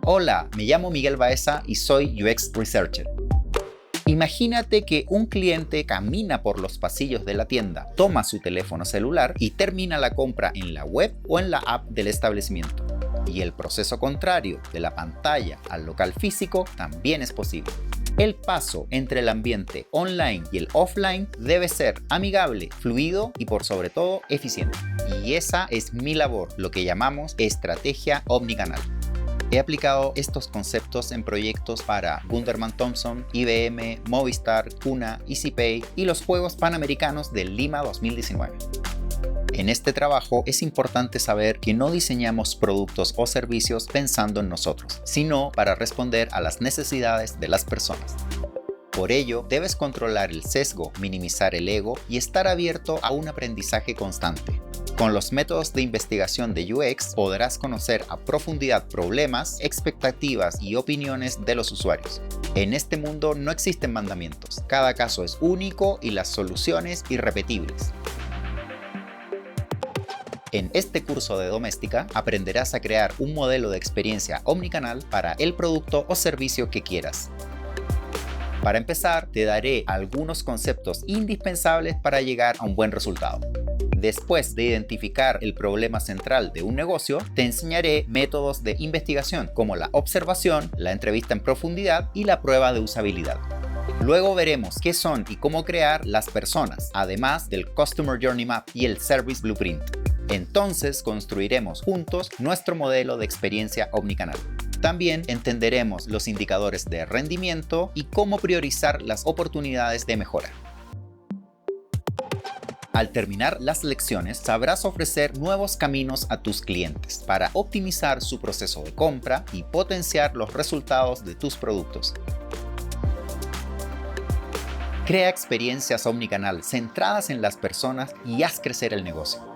Hola, me llamo Miguel Baeza y soy UX Researcher. Imagínate que un cliente camina por los pasillos de la tienda, toma su teléfono celular y termina la compra en la web o en la app del establecimiento. Y el proceso contrario, de la pantalla al local físico, también es posible. El paso entre el ambiente online y el offline debe ser amigable, fluido y por sobre todo eficiente. Y esa es mi labor, lo que llamamos estrategia omnicanal. He aplicado estos conceptos en proyectos para Gunderman Thompson, IBM, Movistar, Cuna, EasyPay y los Juegos Panamericanos de Lima 2019. En este trabajo es importante saber que no diseñamos productos o servicios pensando en nosotros, sino para responder a las necesidades de las personas. Por ello, debes controlar el sesgo, minimizar el ego y estar abierto a un aprendizaje constante. Con los métodos de investigación de UX podrás conocer a profundidad problemas, expectativas y opiniones de los usuarios. En este mundo no existen mandamientos, cada caso es único y las soluciones irrepetibles. En este curso de doméstica aprenderás a crear un modelo de experiencia omnicanal para el producto o servicio que quieras. Para empezar, te daré algunos conceptos indispensables para llegar a un buen resultado. Después de identificar el problema central de un negocio, te enseñaré métodos de investigación como la observación, la entrevista en profundidad y la prueba de usabilidad. Luego veremos qué son y cómo crear las personas, además del Customer Journey Map y el Service Blueprint. Entonces construiremos juntos nuestro modelo de experiencia omnicanal. También entenderemos los indicadores de rendimiento y cómo priorizar las oportunidades de mejora. Al terminar las lecciones, sabrás ofrecer nuevos caminos a tus clientes para optimizar su proceso de compra y potenciar los resultados de tus productos. Crea experiencias omnicanal centradas en las personas y haz crecer el negocio.